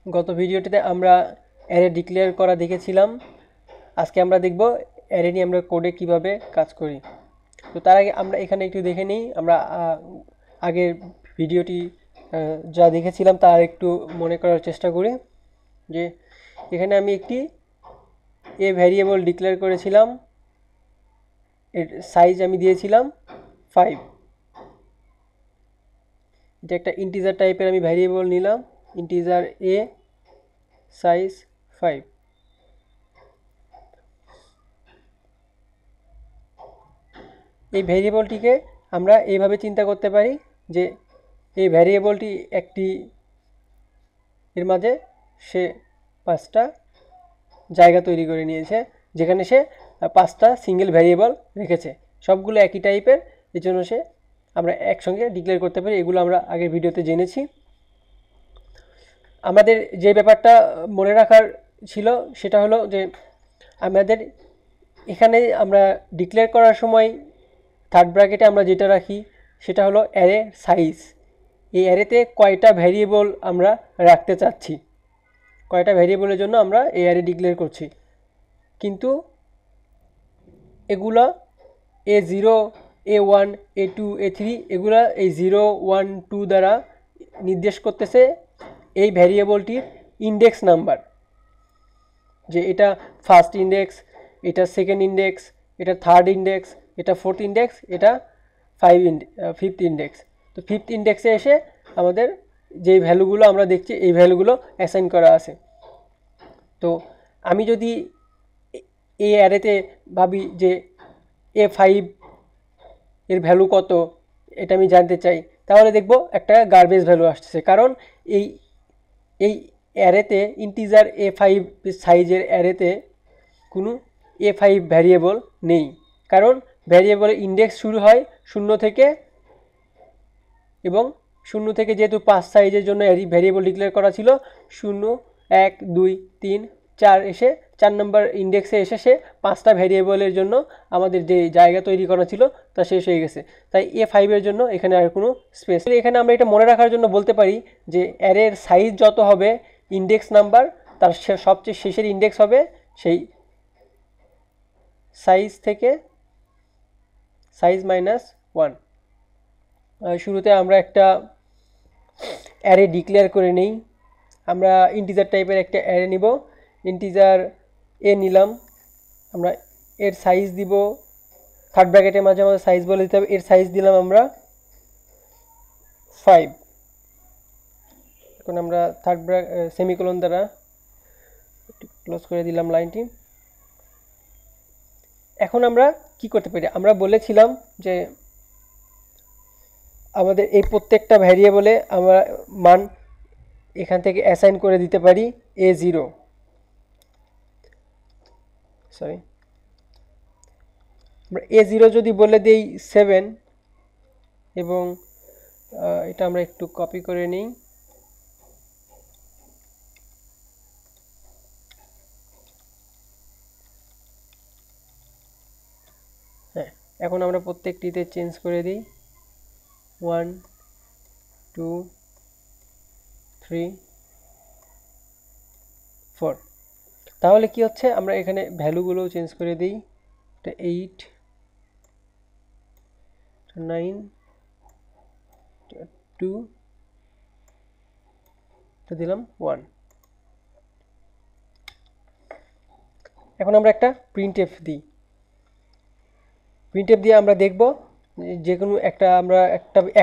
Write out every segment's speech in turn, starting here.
গত ভিডিওটিতে আমরা অ্যারে ডিক্লেয়ার করা দেখেছিলাম। আজকে আমরা দেখব অ্যারে নিয়ে আমরা কোডে কিভাবে কাজ করি। তো তার আগে আমরা এখানে একটু দেখে নিই, আমরা আগের ভিডিওটি যা দেখেছিলাম তার একটু মনে করার চেষ্টা করি। যে এখানে আমি একটি ভ্যারিয়েবল ডিক্লেয়ার করেছিলাম, এর সাইজ আমি দিয়েছিলাম 5। এটা একটা ইন্টিজার টাইপের আমি ভ্যারিয়েবল নিলাম, ইন্টিজার সাইজ 5। এই ভ্যারিয়েবলটিকে আমরা এইভাবে চিন্তা করতে পারি যে এই ভ্যারিয়েবলটি একটি এর মাঝে সে 5টা জায়গা তৈরি করে নিয়েছে, যেখানে সে 5টা সিঙ্গেল ভ্যারিয়েবল রেখেছে, সবগুলো একই টাইপের। এর জন্য সে আমরা একসঙ্গে ডিক্লেয়ার করতে পারি। এগুলো আমরা আগের ভিডিওতে জেনেছি। আমাদের যে ব্যাপারটা মনে রাখার ছিল সেটা হলো যে আমাদের এখানে আমরা ডিক্লেয়ার করার সময় থার্ড ব্র্যাকেটে আমরা যেটা রাখি সেটা হলো অ্যারে সাইজ। এই অ্যারেতে কয়টা ভ্যারিয়েবল আমরা রাখতে চাচ্ছি, কয়টা ভ্যারিয়েবলের জন্য আমরা এই অ্যারে ডিক্লেয়ার করছি। কিন্তু এগুলো A0, A1, A2, A3 এগুলা এই 0, 1, 2 দ্বারা নির্দেশ করতেছে এই ভ্যারিয়েবলটির ইন্ডেক্স নাম্বার, যে এটা ফার্স্ট ইন্ডেক্স, এটা সেকেন্ড ইন্ডেক্স, এটা থার্ড ইন্ডেক্স, এটা ফোর্থ ইন্ডেক্স, এটা ফিফথ ইন্ডেক্স। তো ফিফথ ইন্ডেক্সে এসে আমাদের যেই ভ্যালুগুলো আমরা দেখছি এই ভ্যালুগুলো অ্যাসাইন করা আছে। তো আমি যদি এই অ্যারেতে ভাবি যে A5 এর ভ্যালু কত এটা আমি জানতে চাই, তাহলে দেখব একটা গার্বেজ ভ্যালু আসছে, কারণ এই এই অ্যারেতে ইন্টিজার A5 সাইজের অ্যারেতে কোনো A5 ভ্যারিয়েবল নেই, কারণ ভ্যারিয়েবলের ইন্ডেক্স শুরু হয় 0 থেকে, এবং 0 থেকে যেহেতু 5 সাইজের জন্য ভ্যারিয়েবল ডিক্লেয়ার করা ছিল, 0, 1, 2, 3, 4 এসে 4 নম্বর ইন্ডেক্সে এসে সে 5টা ভ্যারিয়েবলের জন্য আমাদের যে জায়গা তৈরি করা ছিল তা শেষ হয়ে গেছে। তাই A5 এর জন্য এখানে আর কোনো স্পেস। এখানে আমরা এটা মনে রাখার জন্য বলতে পারি যে অ্যারের সাইজ যত হবে, ইন্ডেক্স নাম্বার তার সবচেয়ে শেষের ইন্ডেক্স হবে সেই সাইজ থেকে সাইজ -1। শুরুতে আমরা একটা অ্যারে ডিক্লেয়ার করে নেই। আমরা ইন্টিজার টাইপের একটা অ্যারে নিব, ইন্টিজার নিলাম, আমরা এর সাইজ দিব, থার্ড ব্র্যাকেটের মাঝে আমাদের সাইজ বলে দিতে হবে। এর সাইজ দিলাম আমরা 5। এখন আমরা থার্ড সেমিকোলন দ্বারা ক্লোজ করে দিলাম লাইনটি। এখন আমরা কি করতে পারি, আমরা বলেছিলাম যে আমাদের এই প্রত্যেকটা ভ্যারিয়েবলে আমরা মান এখান থেকে অ্যাসাইন করে দিতে পারি A0, সরি আমরা A0 যদি বলে দেই 7, এবং এটা আমরা একটু কপি করে নিই। হ্যাঁ, এখন আমরা প্রত্যেকটিতে চেঞ্জ করে দিই 1, 2, 3, 4। তাহলে কি হচ্ছে, আমরা এখানে ভ্যালুগুলো চেঞ্জ করে দিই। এটা 8, 9, 2, দিলাম 1। এখন আমরা একটা প্রিন্টএফ দিই। প্রিন্টএফ দিয়ে আমরা দেখব যে কোনো একটা, আমরা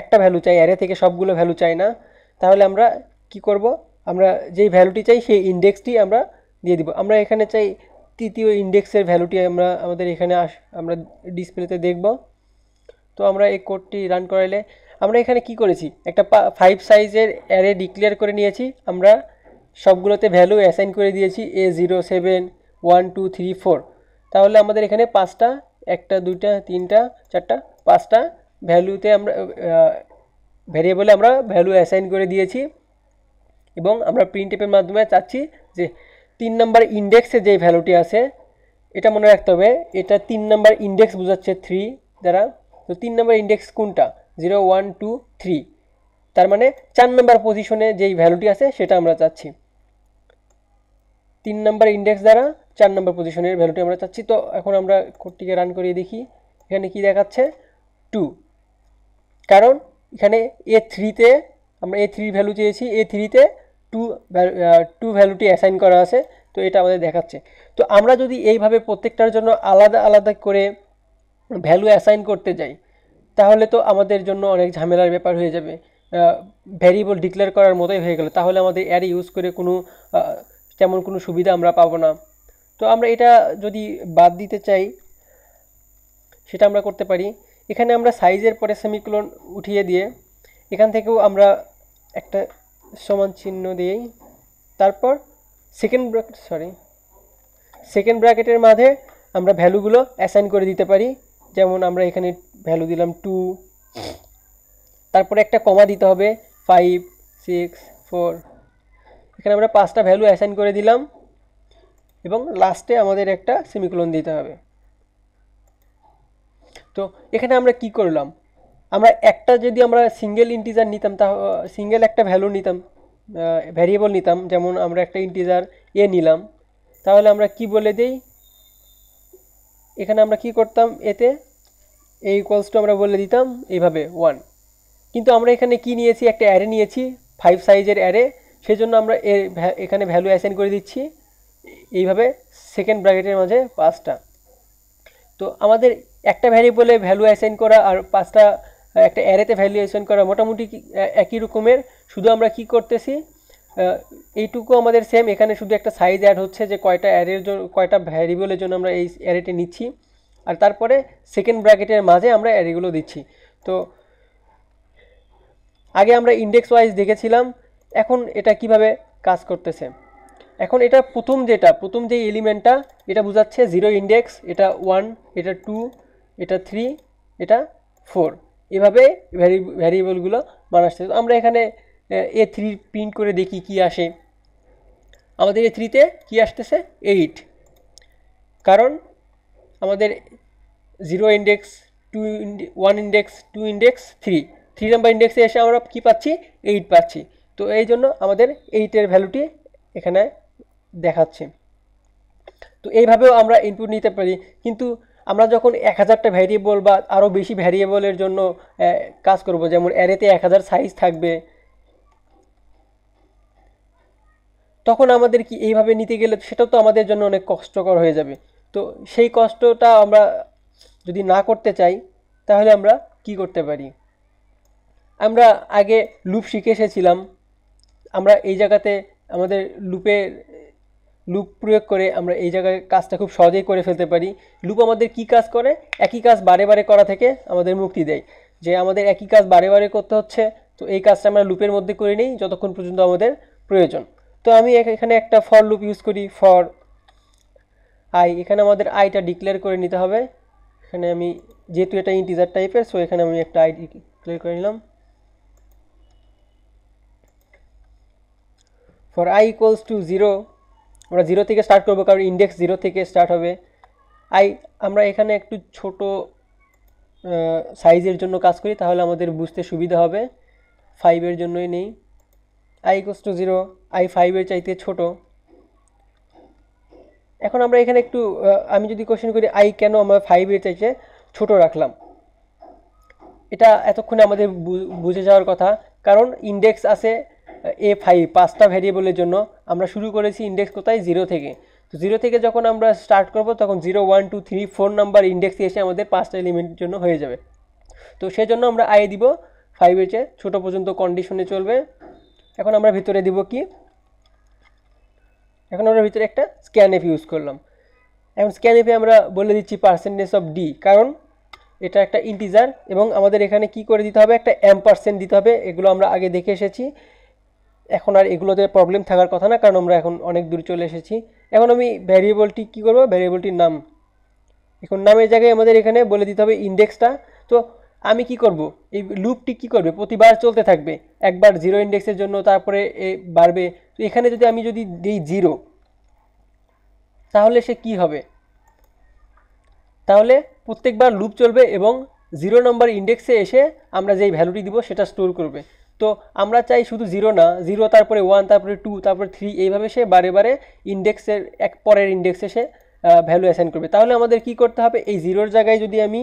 একটা ভ্যালু চাই, অ্যারে থেকে সবগুলো ভ্যালু চাই না। তাহলে আমরা কি করব, আমরা যেই ভ্যালুটি চাই সেই ইন্ডেক্সটি আমরা দিয়ে দিব। আমরা এখানে চাই তৃতীয় ইন্ডেক্সের ভ্যালুটি আমরা আমাদের এখানে আমরা ডিসপ্লেতে দেখব। তো আমরা এই কোডটি রান করাইলে আমরা এখানে কি করেছি, একটা 5 সাইজের অ্যারে ডিক্লেয়ার করে নিয়েছি। আমরা সবগুলোতে ভ্যালু অ্যাসাইন করে দিয়েছি A0, 7, 1, 2, 3, 4। তাহলে আমাদের এখানে 5টা, 1টা, 2টা, 3টা, 4টা, 5টা ভ্যালুতে আমরা ভ্যারিয়েবলে আমরা ভ্যালু অ্যাসাইন করে দিয়েছি। এবং আমরা প্রিন্টএফের মাধ্যমে চাচ্ছি যে 3 নম্বর ইন্ডেক্সে যে ভ্যালুটি আছে, এটা মনে রাখতে হবে, এটা 3 নম্বর ইন্ডেক্স বোঝাচ্ছে 3 দ্বারা। তো 3 নম্বর ইন্ডেক্স কোনটা, 0, 1, 2, 3, তার মানে 4 নম্বর পজিশনে যেই ভ্যালুটি আছে সেটা আমরা চাচ্ছি। 3 নাম্বার ইন্ডেক্স দ্বারা 4 নাম্বার পজিশনের ভ্যালুটি আমরা চাচ্ছি। তো এখন আমরা কোডটিকে রান করিয়ে দেখি, এখানে কি দেখাচ্ছে 2, কারণ এখানে A3-তে আমরা A3 ভ্যালু চেয়েছি, A3-তে 2 ভ্যালুটি অ্যাসাইন করা আছে, তো এটা আমাদের দেখাচ্ছে। তো আমরা যদি এইভাবে প্রত্যেকটার জন্য আলাদা আলাদা করে ভ্যালু অ্যাসাইন করতে যাই তাহলে তো আমাদের জন্য অনেক ঝামেলার ব্যাপার হয়ে যাবে, ভ্যারিয়েবল ডিক্লেয়ার করার মতোই হয়ে গেল, তাহলে আমাদের অ্যারে ইউজ করে তেমন কোনো সুবিধা আমরা পাবো না। তো আমরা এটা যদি বাদ দিতে চাই সেটা আমরা করতে পারি। এখানে আমরা সাইজের পরে সেমিকোলন উঠিয়ে দিয়ে এখান থেকেও আমরা একটা সমান চিহ্ন দিই, তারপর সেকেন্ড ব্র্যাকেটের মাঝে আমরা ভ্যালুগুলো অ্যাসাইন করে দিতে পারি। যেমন আমরা এখানে ভ্যালু দিলাম 2, তারপরে একটা কমা দিতে হবে 5, 6, 4, এখানে আমরা 5টা ভ্যালু অ্যাসাইন করে দিলাম এবং লাস্টে আমাদের একটা সেমিকোলন দিতে হবে। তো এখানে আমরা কি করলাম, আমরা একটা যদি আমরা সিঙ্গেল ইন্টিজার নিতাম, তা সিঙ্গেল একটা ভ্যালু নিতাম, ভ্যারিয়েবল নিতাম, যেমন আমরা একটা ইন্টিজার এ নিলাম, তাহলে আমরা কি বলে দেই, এখানে আমরা কি করতাম, এতে এ ইকুয়ালস টু আমরা বলে দিতাম এইভাবে 1, কিন্তু আমরা এখানে কি নিয়েছি, একটা অ্যারে নিয়েছি 5 সাইজের অ্যারে, সেই জন্য আমরা এখানে ভ্যালু অ্যাসাইন করে দিচ্ছি এইভাবে সেকেন্ড ব্র্যাকেটের মাঝে 5টা। তো আমাদের একটা ভ্যারিয়েবলে ভ্যালু অ্যাসাইন করা আর 5টা একটা অ্যারেতে ভ্যালু অ্যাসাইন করা মোটামুটি একই রকমের, শুধু আমরা কি করতেছি এইটুকু আমাদের সেম, এখানে শুধু একটা সাইজ অ্যাড হচ্ছে যে কয়টা অ্যারের জন্য কয়টা ভ্যারিয়েবলের জন্য আমরা এই অ্যারেটি নিচ্ছি, আর তারপরে সেকেন্ড ব্র্যাকেটের মাঝে আমরা অ্যারেগুলো দিচ্ছি। তো আগে আমরা ইন্ডেক্স ওয়াইজ দেখেছিলাম, এখন এটা কিভাবে কাজ করতেছে। এখন এটা প্রথম যে এলিমেন্টটা এটা বোঝাচ্ছে 0 ইন্ডেক্স, এটা 1, এটা 2, এটা 3, এটা 4, এভাবে ভ্যারিয়েবলগুলো বানাচ্ছে। তো আমরা এখানে A3 প্রিন্ট করে দেখি কি আসে। আমাদের A3-তে কি আসতেছে 8, কারণ আমাদের 0 ইন্ডেক্স, 1 ইন্ডেক্স, 2 ইন্ডেক্স, 3 নাম্বার ইন্ডেক্সে এসে আমরা কি পাচ্ছি 8 পাচ্ছি। তো এই জন্য আমাদের 8-এর ভ্যালুটি এখানে দেখাচ্ছে। তো এইভাবেও আমরা ইনপুট নিতে পারি, কিন্তু আমরা যখন 1000টা ভ্যারিয়েবল বা আরও বেশি ভ্যারিয়েবলের জন্য কাজ করব, যেমন অ্যারেতে 1000 সাইজ থাকবে, তখন আমাদের কি এইভাবে নিতে গেলে সেটাও তো আমাদের জন্য অনেক কষ্টকর হয়ে যাবে। তো সেই কষ্টটা আমরা যদি না করতে চাই তাহলে আমরা কি করতে পারি, আমরা আগে লুপ শিখে এসেছিলাম, আমরা এই জায়গাতে আমাদের লুপ প্রয়োগ করে আমরা এই জায়গায় কাজটা খুব সহজেই করে ফেলতে পারি। লুপ আমাদের কি কাজ করে, একই কাজ বারে বারে করা থেকে আমাদের মুক্তি দেয়, যে আমাদের একই কাজ বারে বারে করতে হচ্ছে, তো এই কাজটা আমরা লুপের মধ্যে করে নিই যতক্ষণ পর্যন্ত আমাদের প্রয়োজন। তো আমি এখানে একটা ফর লুপ ইউজ করি, ফর আই, এখানে আমাদের আইটা ডিক্লেয়ার করে নিতে হবে। এখানে আমি যেহেতু এটা ইন্টিজার টাইপের, সো এখানে আমি একটা আই ডিক্লেয়ার করে নিলাম। ফর আই ইকুয়ালস টু 0, আমরা 0 থেকে স্টার্ট করবো কারণ ইন্ডেক্স 0 থেকে স্টার্ট হবে। আমরা এখানে একটু ছোট সাইজের জন্য কাজ করি, তাহলে আমাদের বুঝতে সুবিধা হবে, 5-এর জন্যই নেই। আই ইকুয়ালস টু 0, আই 5-এর চাইতে ছোট। এখন আমরা এখানে একটু আমি যদি কোশ্চেন করি আই কেন আমরা 5-এর চাইতে ছোট রাখলাম, এটা এতক্ষণে আমাদের বুঝে যাওয়ার কথা, কারণ ইন্ডেক্স আছে A5 5টা ভ্যারিয়েবলের জন্য, আমরা শুরু করেছি ইন্ডেক্স কোথায় 0 থেকে। তো 0 থেকে যখন আমরা স্টার্ট করব তখন 0, 1, 2, 3, 4 নাম্বার ইন্ডেক্সে এসে আমাদের 5টা এলিমেন্টের জন্য হয়ে যাবে। তো সেই জন্য আমরা আই দিব 5-এর চেয়ে ছোটো পর্যন্ত কন্ডিশনে চলবে। এখন আমরা ভিতরে দিব কি, এখন আমরা ভিতরে একটা স্ক্যানএফ ইউজ করলাম। এখন স্ক্যানএফে আমরা বলে দিচ্ছি %d, কারণ এটা একটা ইন্টিজার এবং আমাদের এখানে কি করে দিতে হবে, একটা % দিতে হবে। এগুলো আমরা আগে দেখে এসেছি, এখন আর এগুলোতে প্রবলেম থাকার কথা না, কারণ আমরা এখন অনেক দূর চলে এসেছি। এখন আমি ভ্যারিয়েবলটি কি করব, ভ্যারিয়েবলটির নাম, এখন নামের জায়গায় আমাদের এখানে বলে দিতে হবে ইন্ডেক্সটা। তো আমি কি করব, এই লুপটি কি করবে, প্রতিবার চলতে থাকবে, একবার 0 ইন্ডেক্সের জন্য, তারপরে বাড়বে। তো এখানে আমি যদি দিই 0, তাহলে সে কি হবে, তাহলে প্রত্যেকবার লুপ চলবে এবং 0 নম্বর ইন্ডেক্সে এসে আমরা যেই ভ্যালুটি দিব সেটা স্টোর করবে। তো তো আমরা চাই শুধু 0 না, 0 তারপরে 1 তারপরে 2 তারপরে 3, এইভাবে সে বারে বারে ইন্ডেক্সের এক পরের ইন্ডেক্সে সে ভ্যালু অ্যাসাইন করবে। তাহলে আমাদের কি করতে হবে, এই 0-র জায়গায় যদি আমি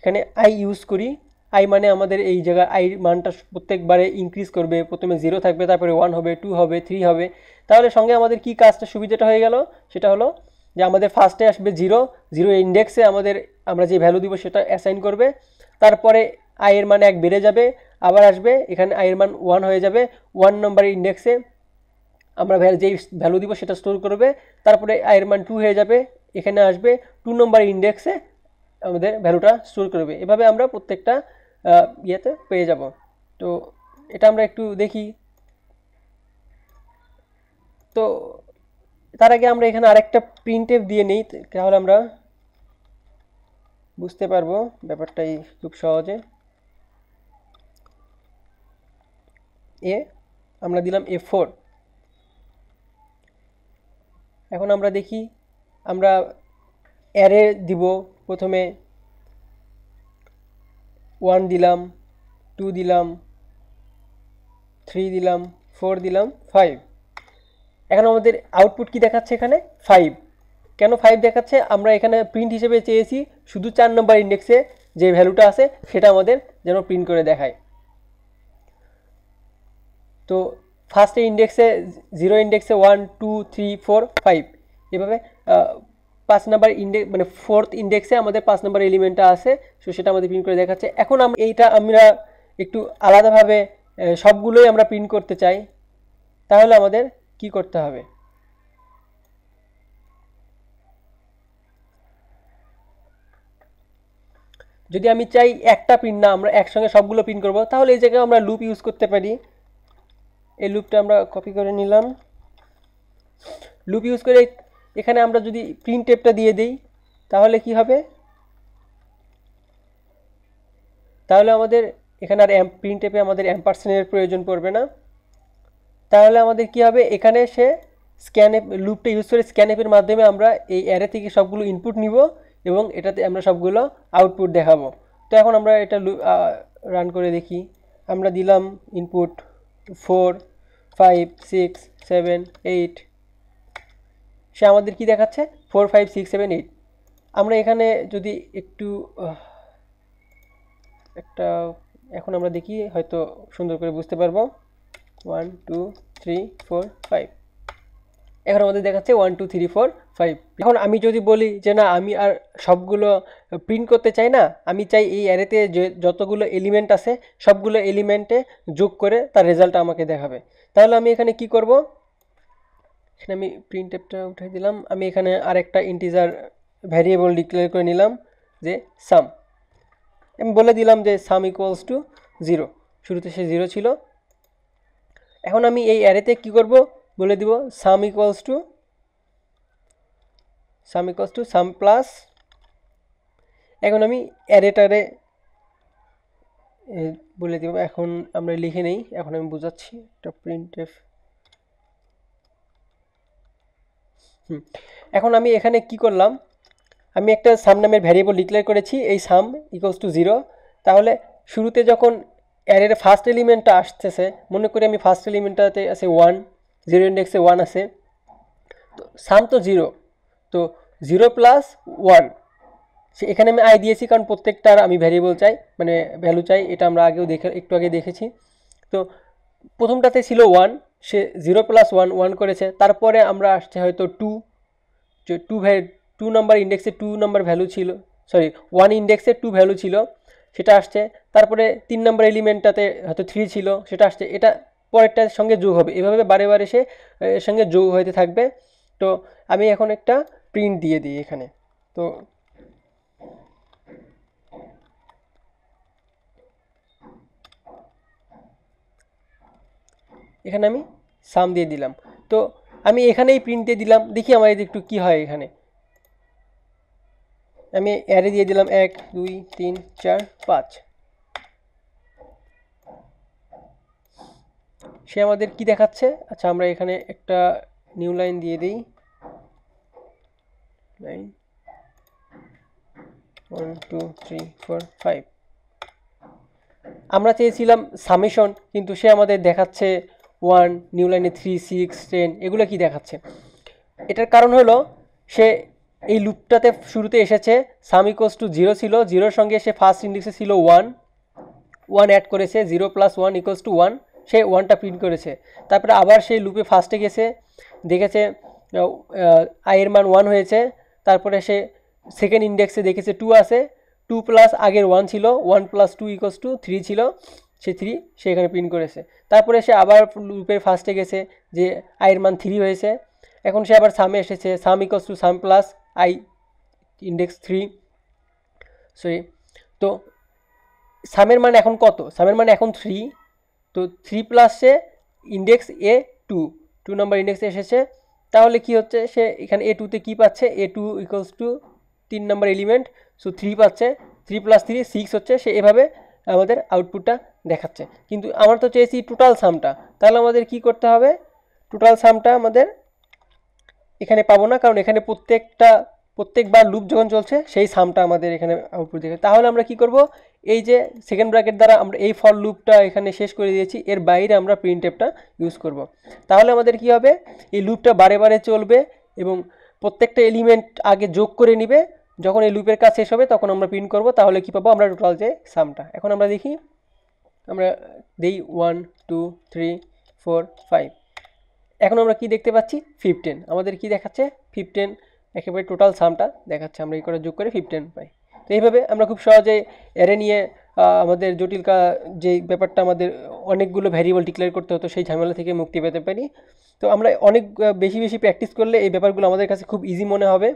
এখানে আই ইউজ করি, আই মানে আমাদের এই জায়গায় আই মানটা প্রত্যেকবারে ইনক্রিজ করবে, প্রথমে 0 থাকবে, তারপরে 1 হবে, 2 হবে, 3 হবে। তাহলে সঙ্গে আমাদের কি কাজটা সুবিধাটা হয়ে গেল, সেটা হলো যে আমাদের ফার্স্টে আসবে 0, 0 ইন্ডেক্সে আমরা যে ভ্যালু দিব সেটা অ্যাসাইন করবে, তারপরে আই এর মান 1 বেড়ে যাবে, আবার আসবে এখানে আই এর মান 1 হয়ে যাবে, 1 নম্বর ইন্ডেক্সে আমরা যেই ভ্যালু দিব সেটা স্টোর করবে, তারপরে আই এর মান 2 হয়ে যাবে, এখানে আসবে 2 নম্বর ইন্ডেক্সে আমাদের ভ্যালুটা স্টোর করবে। এভাবে আমরা প্রত্যেকটা ইয়েতে পেয়ে যাব। তো এটা আমরা একটু দেখি। তো তার আগে আমরা এখানে আরেকটা প্রিন্টএফ দিয়ে নেই, তাহলে আমরা বুঝতে পারবো ব্যাপারটাই খুব সহজে। আমরা দিলাম A4। এখন আমরা দেখি, আমরা অ্যারে দিব, প্রথমে 1 দিলাম, 2 দিলাম, 3 দিলাম, 4 দিলাম, 5। এখন আমাদের আউটপুট কি দেখাচ্ছে এখানে 5। কেন 5 দেখাচ্ছে, আমরা এখানে প্রিন্ট হিসেবে চেয়েছি শুধু 4 নম্বর ইন্ডেক্সে যে ভ্যালুটা আছে সেটা আমাদের যেন প্রিন্ট করে দেখায়। তো ফার্স্টে ইন্ডেক্সে 0 ইন্ডেক্সে 1 2 3 4 5, এভাবে 5 নাম্বার ইন্ডেক্স মানে 4th ইন্ডেক্সে আমাদের 5 নাম্বার এলিমেন্টটা আছে, সো সেটা আমাদের প্রিন্ট করে দেখাচ্ছে। এখন আমরা একটু আলাদাভাবে সবগুলোই আমরা প্রিন্ট করতে চাই, তাহলে আমাদের কি করতে হবে, যদি আমি চাই একটা প্রিন্ট না, আমরা একসঙ্গে সবগুলো প্রিন্ট করব, তাহলে এই জায়গায় আমরা লুপ ইউজ করতে পারি। এই লুপটা আমরা কপি করে নিলাম। লুপ ইউজ করে এখানে আমরা যদি প্রিন্টএফটা দিয়ে দিই, তাহলে কি হবে, তাহলে আমাদের এখানে আর প্রিন্টএফে আমাদের অ্যাম্পারসেন্ডের প্রয়োজন পড়বে না। তাহলে আমাদের কি হবে, এখানে সে স্ক্যানএফ লুপটা ইউজ করে স্ক্যানএফের মাধ্যমে আমরা এই অ্যারে থেকে সবগুলো ইনপুট নিব এবং এটাতে আমরা সবগুলো আউটপুট দেখাবো। তো এখন আমরা এটা রান করে দেখি। আমরা দিলাম ইনপুট 4 5 6 7 8, সে আমাদের কি দেখাচ্ছে 4 5 6 7 8। আমরা এখানে যদি একটু এখন আমরা দেখি, হয়তো সুন্দর করে বুঝতে পারবো। 1 2 3 4 5, এখন আমাদের দেখাচ্ছে 1 2 3 4 5। এখন আমি যদি বলি যে না, আমি আর সবগুলো প্রিন্ট করতে চাই না, আমি চাই এই অ্যারেতে যে যতগুলো এলিমেন্ট আছে সবগুলো এলিমেন্টে যোগ করে তার রেজাল্টটা আমাকে দেখাবে, তাহলে আমি এখানে কি করব, এখানে আমি প্রিন্টএফটা উঠিয়ে দিলাম। আমি এখানে আরেকটা ইন্টিজার ভ্যারিয়েবল ডিক্লেয়ার করে নিলাম যে সাম। আমি বলে দিলাম যে সাম ইকুয়ালস টু 0, শুরুতে সে 0 ছিল। এখন আমি এই অ্যারেতে কি করব, বলে দিব সাম ইকুয়ালস টু সাম প্লাস। এখন আমি অ্যারেটারে বলে দিব, এখন আমরা লিখে নেই, এখন আমি বোঝাচ্ছি একটা প্রিন্টএফ। এখন আমি এখানে কি করলাম, আমি একটা সাম নামের ভ্যারিয়েবল ডিক্লেয়ার করেছি, এই সাম ইকুয়ালস টু 0। তাহলে শুরুতে যখন অ্যারের ফার্স্ট এলিমেন্টটা আসতেছে, মনে করি আমি ফার্স্ট এলিমেন্টটাতে আছে 1, 0 ইন্ডেক্সে 1 আছে, তো সাম তো 0, তো 0 প্লাস 1, এখানে আমি আই দিয়েছি কারণ প্রত্যেকটার আমি ভ্যারিয়েবল চাই, মানে ভ্যালু চাই, এটা আমরা একটু আগে দেখেছি। তো প্রথমটাতে ছিল 1, সে 0 প্লাস 1 1 করেছে, তারপরে আমরা আসছে হয়তো 2, যে 2 নাম্বার ইন্ডেক্সে 2 নাম্বার ভ্যালু ছিল, 1 ইন্ডেক্সে 2 ভ্যালু ছিল, সেটা আসছে। তারপরে 3 নাম্বার এলিমেন্টটাতে হয়তো 3 ছিল, সেটা আসছে। এটা পরেরটার সঙ্গে যোগ হবে, এভাবে বারে বারে সে এর সঙ্গে যোগ হতে থাকবে। তো আমি এখন একটা প্রিন্ট দিয়ে দিই এখানে। তো এখানে আমি সাম দিয়ে দিলাম। তো আমি এখানেই প্রিন্ট দিয়ে দিলাম, দেখি আমার একটু কি হয়। এখানে আমি অ্যারে দিয়ে দিলাম 1 2 3 4 5, সে আমাদের কি দেখাচ্ছে। আচ্ছা, আমরা এখানে একটা নিউ লাইন দিয়ে দিই, লাইন 1 2 3 4 5। আমরা চেয়েছিলাম সামেশন, কিন্তু সে আমাদের দেখাচ্ছে 1, নিউ লাইনে 3, 6, 10, এগুলো কি দেখাচ্ছে? এটার কারণ হলো সে এই লুপটাতে শুরুতে এসেছে সাম ইকোয়ালস টু 0 ছিল, 0-র সঙ্গে সে ফার্স্ট ইন্ডেক্সে ছিল 1 অ্যাড করেছে, 0 + 1 = 1, সে 1টা প্রিন্ট করেছে। তারপরে আবার সেই লুপে ফার্স্টে গেছে, দেখেছে আই এর মান 1 হয়েছে, তারপরে সে সেকেন্ড ইন্ডেক্সে দেখেছে 2 আছে, 2 প্লাস আগের 1 ছিল, 1 + 2 = 3 ছিল, সে 3 সে এখানে প্রিন্ট করেছে। তারপরে সে আবার লুপের ফার্স্টে গেছে যে আই এর মান 3 হয়েছে, এখন সে আবার সামে এসেছে, sum equals to sum plus i index 3, sorry. তো সামের মান এখন কত? সামের মান এখন 3, তো 3 প্লাস সে ইন্ডেক্স এ 2 নম্বর ইন্ডেক্সে এসেছে। তাহলে কি হচ্ছে, সে এখানে এ টুতে কী পাচ্ছে? A2 = 3 নম্বর এলিমেন্ট, সো 3 পাচ্ছে, 3 + 3 6 হচ্ছে, সে এভাবে আমাদের আউটপুটটা দেখাচ্ছে। কিন্তু আমরা তো চেয়েছি টোটাল সামটা, তাহলে আমাদের কি করতে হবে? টোটাল সামটা আমাদের এখানে পাবো না, কারণ এখানে প্রত্যেকবার লুপ যখন চলছে সেই সামটা আমাদের এখানে আউটপুট দেখে। তাহলে আমরা কি করব? এই যে সেকেন্ড ব্র্যাকেট দ্বারা আমরা এই ফর লুপটা এখানে শেষ করে দিয়েছি, এর বাইরে আমরা প্রিন্টএফটা ইউজ করব। তাহলে আমাদের কি হবে? এই লুপটা বারে বারে চলবে এবং প্রত্যেকটা এলিমেন্ট আগে যোগ করে নিবে, যখন এই লুপের কাজ শেষ হবে তখন আমরা প্রিন্ট করব। তাহলে কি পাবো? আমরা টোটাল যে সামটা। এখন আমরা দেখি, আমরা দেই 1, 2, 3, 4, 5, এখন আমরা কি দেখতে পাচ্ছি? 15 আমাদের কি দেখাচ্ছে? 15 একেবারে টোটাল সামটা দেখাচ্ছে। আমরা এই করে যোগ করে 15 পাই। তো এইভাবে আমরা খুব সহজে অ্যারে নিয়ে আমাদের জটিল যে ব্যাপারটা আমাদের অনেকগুলো ভ্যারিয়েবল ডিক্লেয়ার করতে হতো সেই ঝামেলা থেকে মুক্তি পেতে পারি। তো আমরা অনেক বেশি বেশি প্র্যাকটিস করলে এই ব্যাপারগুলো আমাদের কাছে খুব ইজি মনে হবে।